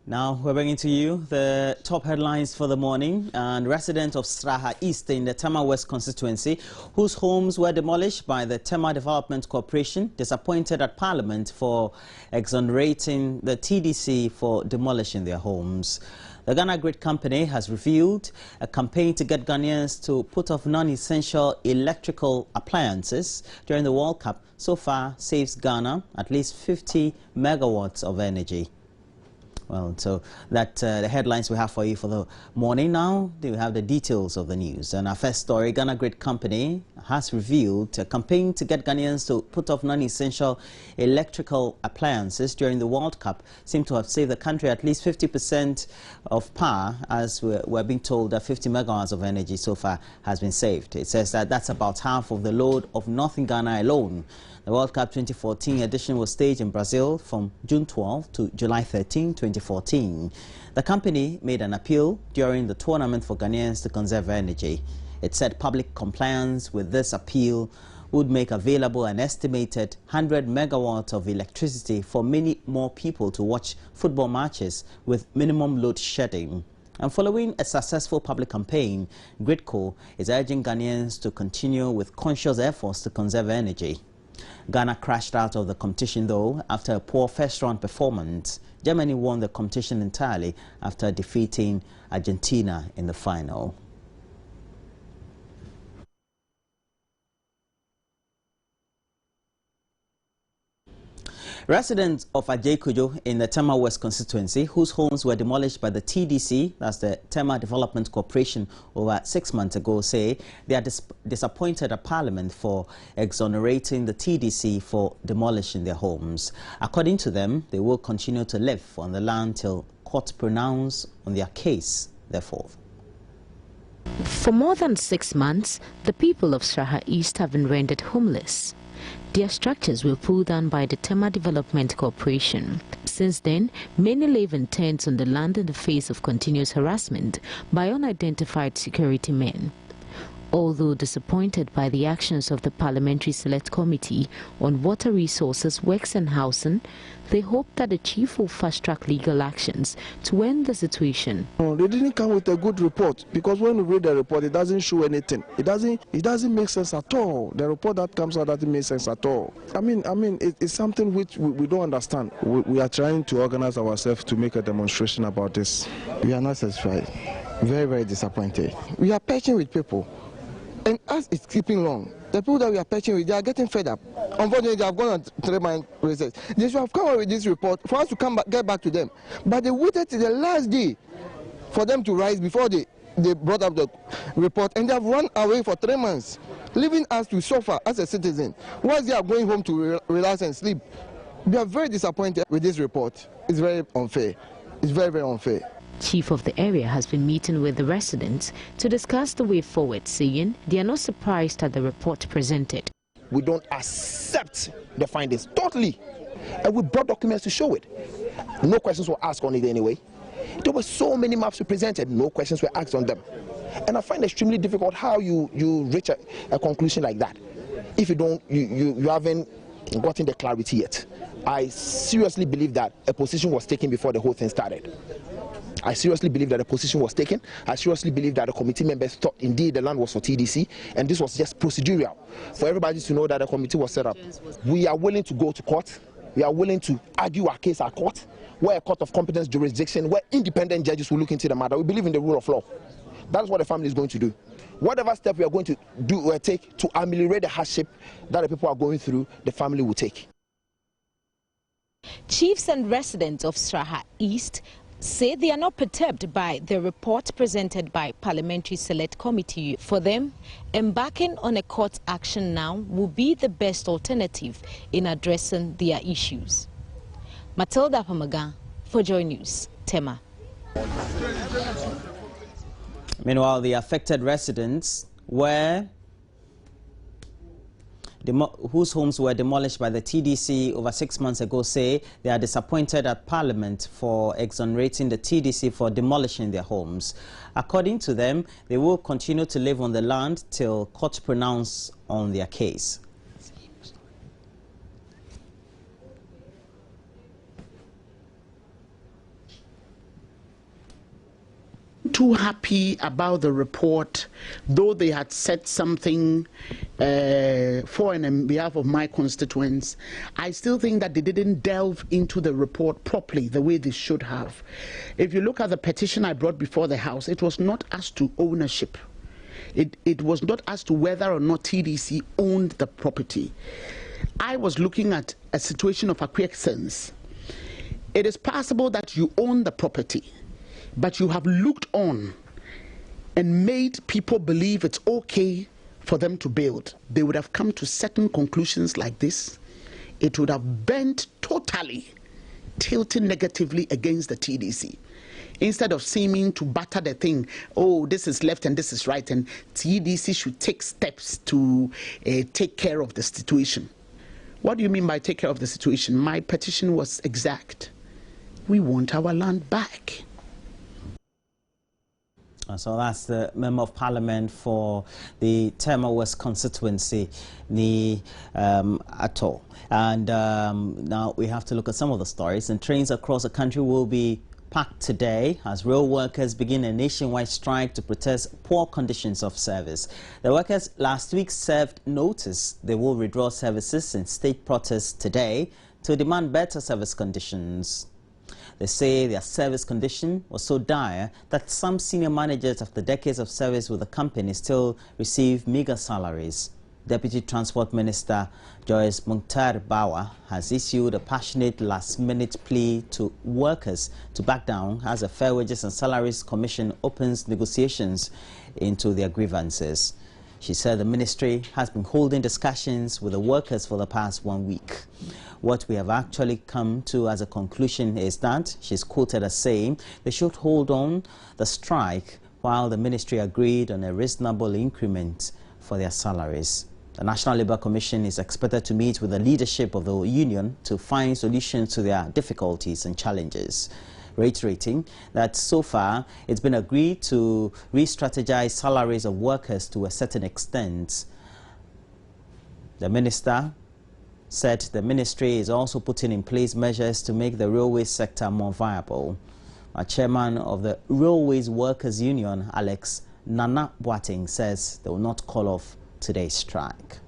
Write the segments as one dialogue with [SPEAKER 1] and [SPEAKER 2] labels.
[SPEAKER 1] Now we're bringing to you the top headlines for the morning. And residents of Straha East in the Tema West constituency, whose homes were demolished by the Tema Development Corporation, disappointed at Parliament for exonerating the TDC for demolishing their homes. The Ghana Grid Company has revealed a campaign to get Ghanaians to put off non-essential electrical appliances during the World Cup. So far, saves Ghana at least 50 megawatts of energy. Well, so that's the headlines we have for you for the morning. Now, we have the details of the news. And our first story, Ghana Grid Company has revealed a campaign to get Ghanaians to put off non-essential electrical appliances during the World Cup. Seem to have saved the country at least 50% of power, as we're being told that 50 megawatts of energy so far has been saved. It says that that's about half of the load of Northern Ghana alone. The World Cup 2014 edition was staged in Brazil from June 12 to July 13, 2014. The company made an appeal during the tournament for Ghanaians to conserve energy. It said public compliance with this appeal would make available an estimated 100 megawatts of electricity for many more people to watch football matches with minimum load shedding. And following a successful public campaign, GridCo is urging Ghanaians to continue with conscious efforts to conserve energy. Ghana crashed out of the competition, though, after a poor first-round performance. Germany won the competition entirely after defeating Argentina in the final. Residents of Ajay in the Tema West constituency, whose homes were demolished by the TDC, that's the Tema Development Corporation, over 6 months ago, say they are disappointed at Parliament for exonerating the TDC for demolishing their homes. According to them, they will continue to live on the land till court pronounce on their case, therefore.
[SPEAKER 2] For more than 6 months, the people of Straha East have been rendered homeless. Their structures were pulled down by the Tema Development Corporation. Since then, many live in tents on the land in the face of continuous harassment by unidentified security men. Although disappointed by the actions of the Parliamentary Select Committee on Water Resources, Works and Housing, they hope that the chief will fast-track legal actions to end the situation.
[SPEAKER 3] They didn't come with a good report, because when we read the report, it doesn't show anything. It doesn't make sense at all. The report that comes out doesn't make sense at all. I mean, it's something which we don't understand. We are trying to organize ourselves to make a demonstration about this. We are not satisfied. Very, very disappointed. We are patching with people, and as it's keeping long, the people that we are patching with, they are getting fed up. Unfortunately, they have gone on 3-month recess. They should have come up with this report for us to get back to them. But they waited till the last day for them to rise before they brought up the report, and they have run away for 3 months, leaving us to suffer as a citizen, whilst they are going home to relax and sleep. We are very disappointed with this report. It's very unfair. It's very, very unfair.
[SPEAKER 2] Chief of the area has been meeting with the residents to discuss the way forward, saying they are not surprised at the report presented.
[SPEAKER 4] We don't accept the findings totally, and we brought documents to show it. No questions were asked on it anyway. There were so many maps we presented, no questions were asked on them. And I find it extremely difficult how you reach a conclusion like that if you haven't gotten the clarity yet. I seriously believe that a position was taken before the whole thing started. I seriously believe that a position was taken. I seriously believe that the committee members thought indeed the land was for TDC, and this was just procedural for everybody to know that the committee was set up. We are willing to go to court. We are willing to argue our case at court, where a court of competence jurisdiction, where independent judges will look into the matter. We believe in the rule of law. That's what the family is going to do. Whatever step we are going to do or take to ameliorate the hardship that the people are going through, the family will take.
[SPEAKER 2] Chiefs and residents of Straha East say they are not perturbed by the report presented by Parliamentary Select Committee. For them, embarking on a court action now will be the best alternative in addressing their issues. Matilda Pamaga for Joy News, Tema.
[SPEAKER 1] Meanwhile, the affected residents whose homes were demolished by the TDC over 6 months ago say they are disappointed at Parliament for exonerating the TDC for demolishing their homes. According to them, they will continue to live on the land till court pronounce on their case.
[SPEAKER 5] too happy about the report, though they had said something for and on behalf of my constituents. I still think that they didn't delve into the report properly the way they should have. If you look at the petition I brought before the House, it was not as to ownership. It was not as to whether or not TDC owned the property. I was looking at a situation of acquiescence. It is possible that you own the property, but you have looked on and made people believe it's okay for them to build. They would have come to certain conclusions like this. It would have bent totally, tilting negatively against the TDC. Instead of seeming to batter the thing, oh, this is left and this is right, and TDC should take steps to take care of the situation. What do you mean by take care of the situation? My petition was exact. We want our land back.
[SPEAKER 1] So that's the Member of Parliament for the Tema West constituency, the Ato. And now we have to look at some of the stories. And trains across the country will be packed today as rail workers begin a nationwide strike to protest poor conditions of service. The workers last week served notice they will withdraw services in state protests today to demand better service conditions. They say their service condition was so dire that some senior managers after decades of service with the company still receive meager salaries. Deputy Transport Minister Joyce Mukhtar-Bawa has issued a passionate last-minute plea to workers to back down as the Fair Wages and Salaries Commission opens negotiations into their grievances. She said the ministry has been holding discussions with the workers for the past 1 week. What we have actually come to as a conclusion is that, she's quoted as saying, they should hold on the strike while the ministry agreed on a reasonable increment for their salaries. The National Labour Commission is expected to meet with the leadership of the union to find solutions to their difficulties and challenges, reiterating that so far it's been agreed to re-strategize salaries of workers to a certain extent. The minister said the ministry is also putting in place measures to make the railway sector more viable. A chairman of the Railways Workers Union, Alex Nana Boateng, says they will not call off today's strike.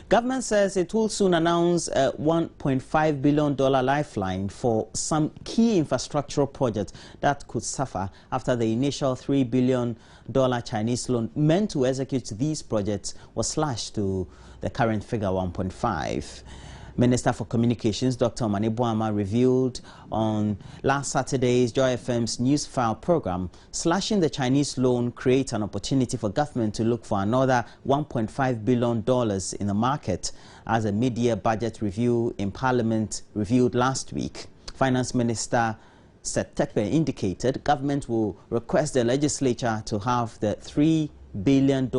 [SPEAKER 1] Government says it will soon announce a $1.5 billion lifeline for some key infrastructural projects that could suffer after the initial $3 billion Chinese loan meant to execute these projects was slashed to the current figure 1.5. Minister for Communications Dr. Mani Boama revealed on last Saturday's Joy FM's News File program, slashing the Chinese loan creates an opportunity for government to look for another $1.5 billion in the market, as a mid-year budget review in Parliament reviewed last week. Finance Minister Seth Terkper indicated government will request the legislature to have the $3 billion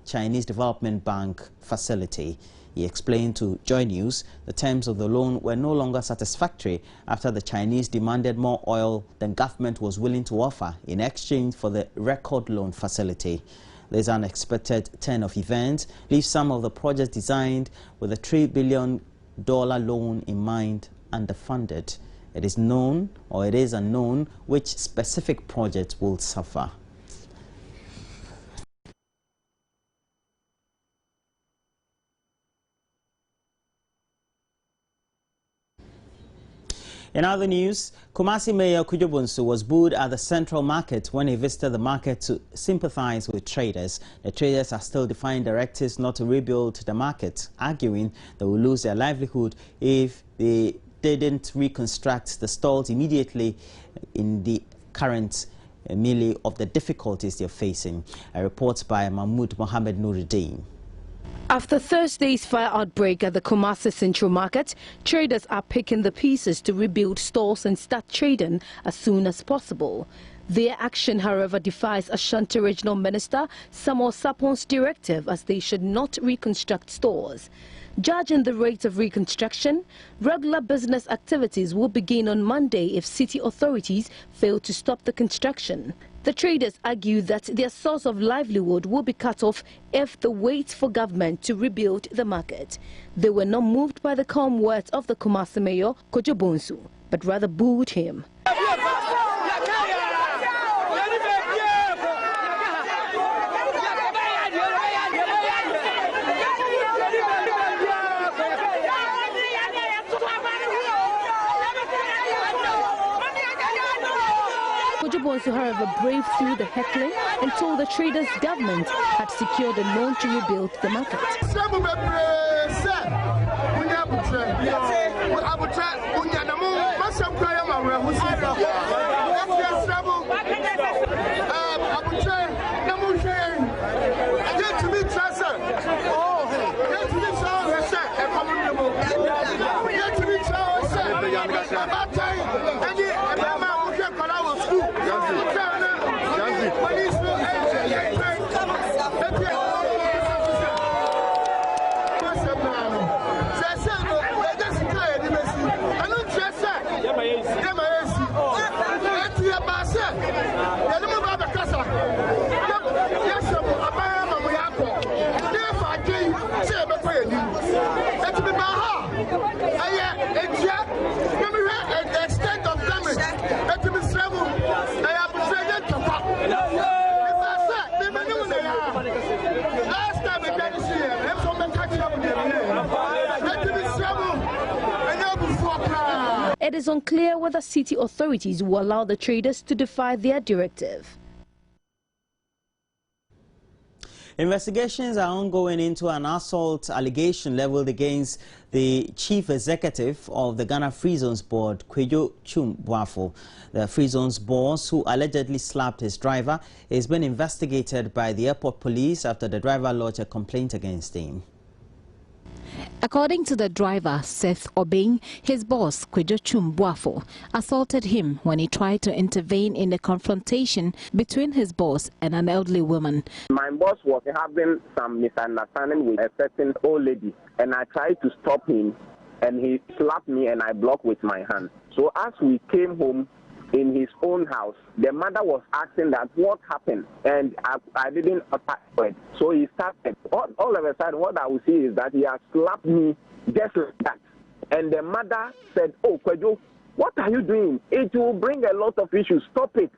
[SPEAKER 1] Chinese Development Bank facility. He explained to Joy News the terms of the loan were no longer satisfactory after the Chinese demanded more oil than government was willing to offer in exchange for the record loan facility. This unexpected turn of events leaves some of the projects designed with a $3 billion loan in mind underfunded. It is known, or it is unknown, which specific project will suffer. In other news, Kumasi Mayor Kujobunsu was booed at the Central Market when he visited the market to sympathize with traders. The traders are still defying directives not to rebuild the market, arguing they will lose their livelihood if they didn't reconstruct the stalls immediately in the current melee of the difficulties they're facing. A report by Mahmoud Mohammed Nuruddin.
[SPEAKER 6] After Thursday's fire outbreak at the Kumasi Central Market, traders are picking the pieces to rebuild stores and start trading as soon as possible. Their action, however, defies Ashanti Regional Minister Samuel Sapon's directive, as they should not reconstruct stores. Judging the rate of reconstruction, regular business activities will begin on Monday if city authorities fail to stop the construction. The traders argue that their source of livelihood will be cut off if they wait for government to rebuild the market. They were not moved by the calm words of the Kumasi mayor, Kojo Bonsu, but rather booed him. Kojo Bonsu, however, braved through the heckling and told the traders government had secured a loan to rebuild the market. It is unclear whether city authorities will allow the traders to defy their directive.
[SPEAKER 1] Investigations are ongoing into an assault allegation leveled against the chief executive of the Ghana Free Zones Board, Kwejo Chumbuafo. The Free Zones boss, who allegedly slapped his driver, is being investigated by the airport police after the driver lodged a complaint against him.
[SPEAKER 2] According to the driver, Seth Obeng, his boss, Kwejo Chumbuafo, assaulted him when he tried to intervene in a confrontation between his boss and an elderly woman.
[SPEAKER 7] My boss was having some misunderstanding with a certain old lady, and I tried to stop him, and he slapped me, and I blocked with my hand. So as we came home in his own house, the mother was asking that what happened, and I didn't attack it. So he started. All of a sudden, what I will see is that he has slapped me just like that. And the mother said, "Oh, Kwejo, what are you doing? It will bring a lot of issues. Stop it.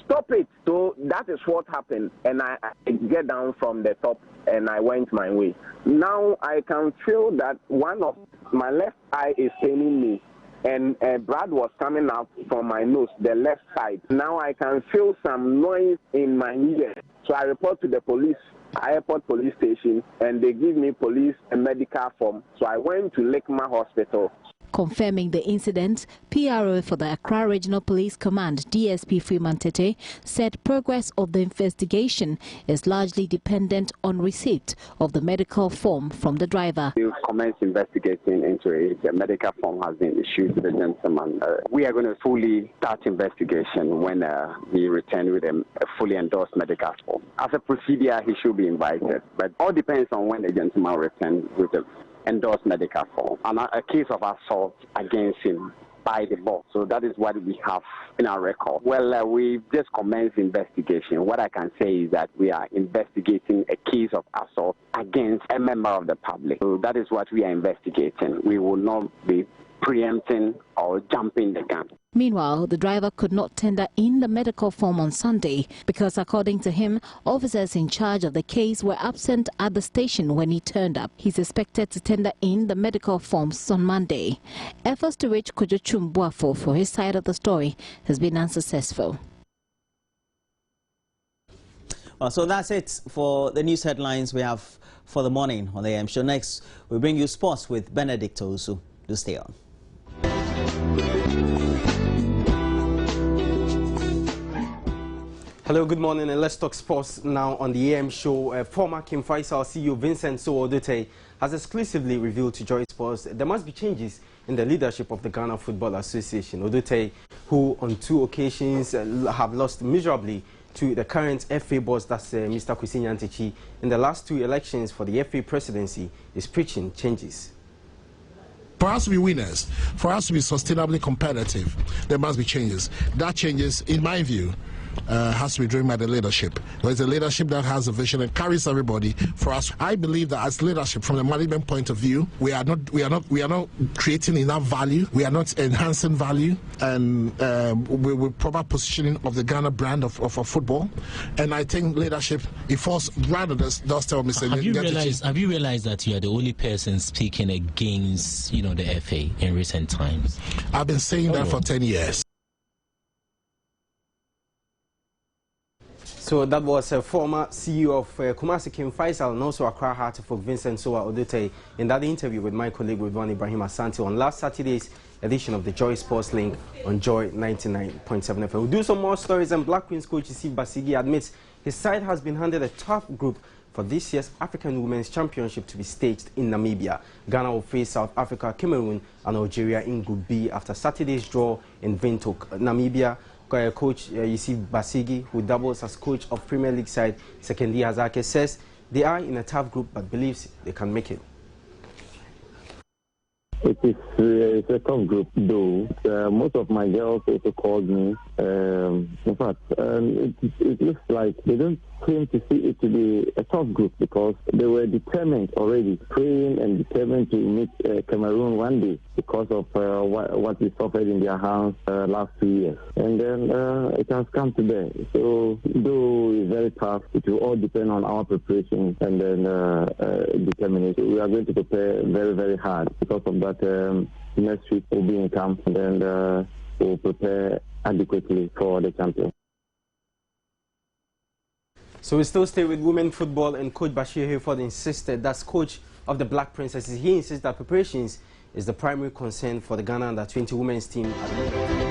[SPEAKER 7] Stop it." So that is what happened. And I get down from the top and I went my way. Now I can feel that one of my left eye is paining me. And blood was coming out from my nose, the left side. Now I can feel some noise in my ear. So I report to the police, airport police station, and they give me police a medical form. So I went to Lekma Hospital.
[SPEAKER 2] Confirming the incident, PRO for the Accra Regional Police Command, DSP Freeman Tete, said progress of the investigation is largely dependent on receipt of the medical form from the driver.
[SPEAKER 7] We've commenced investigating into it. The medical form has been issued to the gentleman. We are going to fully start investigation when we return with a fully endorsed medical form. As a procedure, he should be invited, but all depends on when the gentleman returns with the endorsed medical form and a case of assault against him by the boss. So that is what we have in our record. Well, we've just commenced investigation. What I can say is that we are investigating a case of assault against a member of the public. So that is what we are investigating. We will not be preempting or jumping the gun.
[SPEAKER 2] Meanwhile, the driver could not tender in the medical form on Sunday because, according to him, officers in charge of the case were absent at the station when he turned up. He's expected to tender in the medical forms on Monday. Efforts to reach Kwejo Chumbuafo for his side of the story has been unsuccessful.
[SPEAKER 1] Well, so that's it for the news headlines we have for the morning on the AM show. Next, we bring you sports with Benedict Owusu. Do stay on.
[SPEAKER 8] Hello, good morning, and let's talk sports now on the AM show. Former King Faisal CEO Vincent Sowodote has exclusively revealed to Joy Sports there must be changes in the leadership of the Ghana Football Association. Odote, who on 2 occasions have lost miserably to the current FA boss, that's Mr. Kwesi Nyantakyi, in the last 2 elections for the FA presidency, is preaching changes.
[SPEAKER 9] For us to be winners, for us to be sustainably competitive, there must be changes. That changes, in my view, has to be driven by the leadership. There's a leadership that has a vision and carries everybody. For us, I believe that as leadership, from the management point of view, we are not creating enough value. We are not enhancing value, and with proper positioning of the Ghana brand of football. And I think leadership, it falls rather does tell me.
[SPEAKER 10] Have you realized that you are the only person speaking against, the FA in recent times?
[SPEAKER 9] I've been saying that for 10 years.
[SPEAKER 8] So that was a former CEO of Kumasi King Faisal and also Accra Heartful Vincent Soa Odute in that interview with my colleague Ridwan Ibrahim Asante on last Saturday's edition of the Joy Sports Link on Joy 99.7 FM. We'll do some more stories, and Black Queens coach Yusuf Basigi admits his side has been handed a tough group for this year's African Women's Championship to be staged in Namibia. Ghana will face South Africa, Cameroon and Algeria in Group B after Saturday's draw in Windhoek, Namibia. Coach Yusuf Basigi, who doubles as coach of Premier League side Sekendi Hazake, says they are in a tough group but believes they can make it.
[SPEAKER 11] It's a tough group, though. Most of my girls also called me. In fact, it looks like they don't seem to see it to be a tough group because they were determined already, praying and determined to meet Cameroon one day because of what we suffered in their hands last 2 years. And then it has come to that. So, though it's very tough, it will all depend on our preparation and then determination. We are going to prepare very, very hard because of that. Next week we'll be in camp and then we'll prepare adequately for the champion.
[SPEAKER 8] So we still stay with women football, and Coach Bashir Hayford insisted, that's coach of the Black Princesses, he insists that preparations is the primary concern for the Ghana Under-20 women's team at the moment.